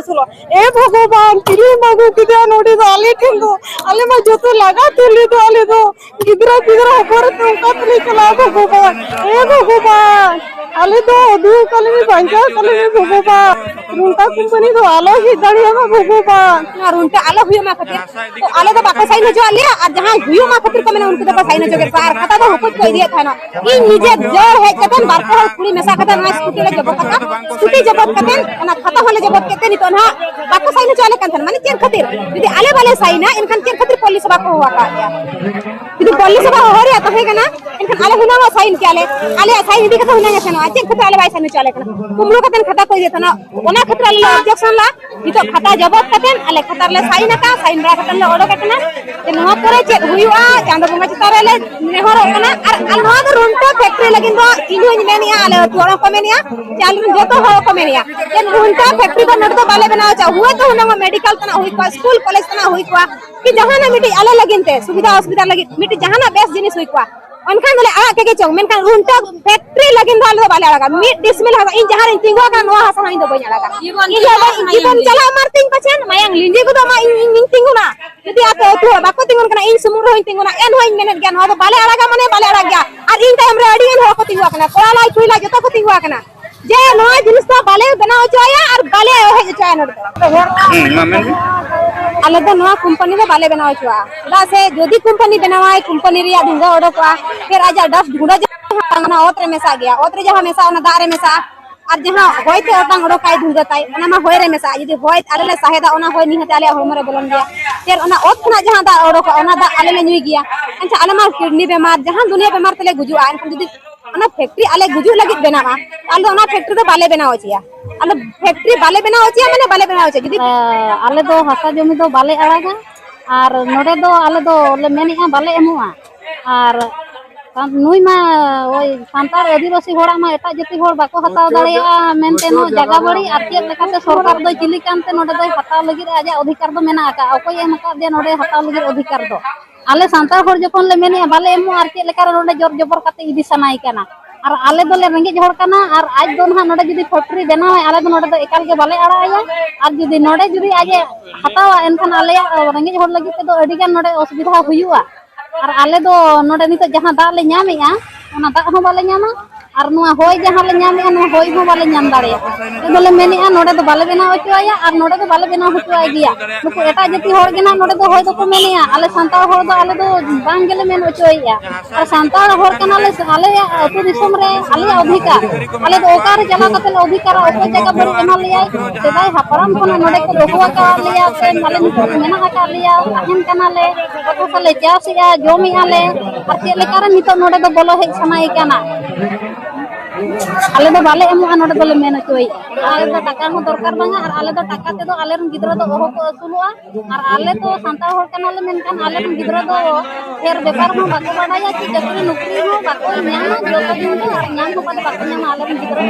असुलो ए भगवान किरी मागु किदे नोडी दो आले ठेंगो आले मा जोतो लगा तुली दो आले दो गिदरा गिदरा होर तो कतली चला भगवान ए भगवान आले दो दु कले में पंचा कले में भगवान रुंटा कंपनी दो आलो ही दाड़िया मा भगवान ना रुंटा आलो हुयो मा खातिर तो आले दो बाको साइन जो आले आ जहां हुयो मा खातिर को मैंने उनको तो साइन जो के पार खाता तो हुकुम को दिया था ना इ निजे जोर है कतन बारको कुड़ी मेसा कतन ना स्कूटी ले जबत का स्कूटी जबत कतन ना खाता होले जबत केते नि तो ना बाको साइन जो आले कतन माने चेन खातिर यदि आले वाले साइन इनखान चेन खातिर पुलिस बाको हुआ का यदि पुलिस बा हो रे तो है ना इनखान आले हुना साइन के आले साइन दी कतो हुना छनो चेन खातिर आले बाई साइन चले कना कुमलो कतन खाता कोई देता ना ओना खातिर आले ऑब्जेक्शन ला नितो खाता जबत कतन आले खतर ले साइन का साइन रा कतन ले ओडो कतना ते नवा करे चेक हुआ चांदो बंगा चितारे ले नेहर कना और अलवा दो रुंटा फैक्ट्री लगिन दो इनु मेनिया आले तोड़ा को मेनिया चाल जतो हो को मेनिया ये रुंटा फैक्ट्री को नड तो बाले बनाव चा हुआ तो हुना मेडिकल तना हुई को स्कूल कॉलेज तना हुई को कि जहां ना मिटी आले लगिन ते सुविधा अस्पताल लगी मिटी जहां ना बेस जिनिस हुई को उनखान दले आ के चौ मेन खान रुंटा फैक्ट्री लगिन दो आले बाले लगा मिट डिसमिल हा इन जहां इन तिंगो का नवा हसा इन दो बኛ लगा जीवन चला मारतिन पछन मायांग लिंजे को दो मा इन तिंगो ना यदि आप तो बाको तिंगो कना इन सुमुर हो तिंगो ना एन होइन मेनेट गया न बाले लगा माने बाले लगा गया और इन टाइम रे अडियन हो को तिंगो कना कोला लाई खुइला जतो को तिंगो कना जे नवा जिनिस तो बाले बनाओ चाया और बाले हे चाया नड आले दो नवा कंपनी दो बाले बनाओ छुआ दा से जदी कंपनी बनावाय कंपनी रिया धुंगा ओडोका फिर आजा डस्ट ढूंढा जहां ओतरे मेसा गया ओतरे जहां मेसा ओना दारे मेसा और जहां होयते ओटांग ओडोकाय धुंगाताय ओना मा होय रे मेसा यदि होय आले ले साहेदा ओना होय निहते आले होमरे बोलन गया फिर ओना ओत खना जहां दा ओडोका ओना दा आले ले नुई गया अच्छा आले मा किडनी बीमार जहां दुनिया बीमार तले गुजुआ एनखन जदी ओना फैक्ट्री आले गुजु लगी बनावा आले ओना फैक्ट्री तो बाले बनाओ छिया आले फैक्ट्री बाले बनाओ छिया माने बाले बनाओ छिया जदी आले दो हासा जमी दो बाले अड़ागा और नोडे दो आले दो ले मेनिया बाले एमुआ और नुई मा ओई सांतार आदिवासी होड़ा मा एटा जति होड़ बाको हताव दाड़िया मेनते नो जगह बड़ी और चेक लेकाते सरकार दो चिली कानते नोडे दो हताव लगी आजा अधिकार दो मेना आका अकोय एम का दे नोडे हताव लगी अधिकार दो आले सांतार होड़ जखन ले मेनिया बाले एमु और चेक लेकार नोडे जोर जबर काते इदी सनाई काना और आले दोले रेंगे होड़ काना और आज दो ना नोडे जदी फैक्ट्री बनाव आले दो नोडे दो एकाल के बाले अड़ाया और जदी नोडे जदी आजे हतावा एनखान आले रेंगे होड़ लगी ते दो अडिगान नोडे असुविधा हुयुआ और आले दो नोडे नितो जहां दा ले ᱧᱟᱢᱮᱜᱼᱟ ओना दा हो बाले ᱧᱟᱢᱟ और नुआ होय जहां ले ᱧᱟᱢᱮᱜᱼᱟ नुआ होय हो बाले ᱧᱟᱢ दाड़िया एदोले मेनेआ नोडे दो बाले बेनाव होचोया और नोडे दो बाले बेनाव होचोय गिया नुको एटा जति होड़ गेना नोडे दो होय दो को मेनेआ आले सांताळ होड़ दो आले दो बांग गेले मेन होचोया और सांताळ होड़ कनाले आले अतु दिसम रे आले अधिकार आले दो ओकार चला कते अधिकार ओको जगह बड़ी एमा लिया सेदाय हापराम कोना नोडे को रोहवा का लिया से माले नितो मेना का लिया अहन कनाले ओको साले चासिया जोमी आले और चेक लेकार नितो नोडे दो बोलो हे सनाई काना आले दो बाले एमुआ नोडे दोले मेन होचोय आले दो टाका हो दरकार बांगा और आले दो टाका ते दो आले रन गिदरा दो ओहो को असुलुआ और आले तो सांताळ होड़ कनाले मेनखान आले रन गिदरा दो फेर व्यापार हो बाको बाडाया कि चाकरी नौकरी हो बाको ᱧᱟᱢᱟ जोतो दिन दो और ᱧᱟᱢ हो बाले बाको ᱧᱟᱢᱟ आले रन गिदरा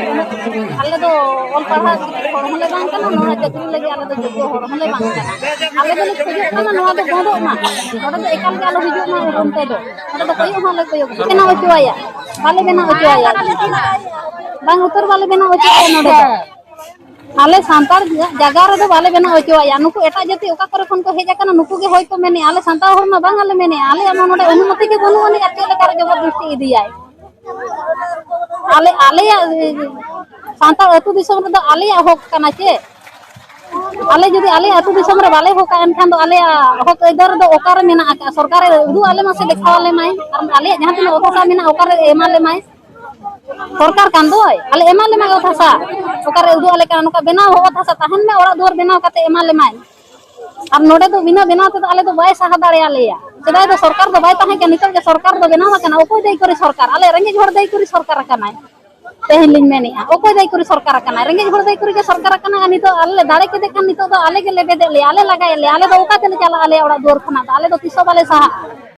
आले दो ऑल पढ़ा होड़ होले बांग कना नोना चाकरी लगे आले दो जोतो होड़ होले बांग कना आले दो खोजो कना नोआ दो गोदो मा नोडे दो एकाल के आलो हिजु मा रोनते दो नोडे दो कोई होले कोई केना होचोया बाले बेना होचोया बांग उतर बाले बेना होचोया नोडे आले सांतार जगह रे दो बाले बेना होचोया नुकु एटा जति ओका करे खन को हेजा कना नुकु के होय तो मेने आले सांतार होर मा बांग आले मेने आले अमा नोडे अनुमति के बनु अनि अते लेकर जबरदस्ती इदियाय आले आले सांतार अतु दिसम रे दो आले होक कना चे आले जदी आले अतु दिसम रे बाले होका एनखान दो आले होक इधर दो ओकार मेना आका सरकार उदु आले मासे देखावाले माय और आले जहां तिना ओका मेना ओकार एमाले माय सरकार कान दोय आले एमाले माय ओथासा ओकार उदु आले कान का बेना हो ओथासा तहन में ओरा दुआर बेनाव काते एमाले माय और नोडे दो बिना बेनाव ते आले दो बाय साहा दाड़े आलेया सेदाय दो सरकार दो बाय ताहे के नितल के सरकार दो बेनाव काना ओकोय देई करे सरकार आले रेंगे होड़ देई करे सरकार कानाय तेहिन लिन मेनेआ ओकोय देई करे सरकार काना रेंगे होड़ देई करे के सरकार काना नितो आले दाड़े के देखन नितो दो आले के लेबे दे ले आले लगाय ले आले दो ओका तेले चला आले ओरा दुआर खना आले दो तिसो बाले साहा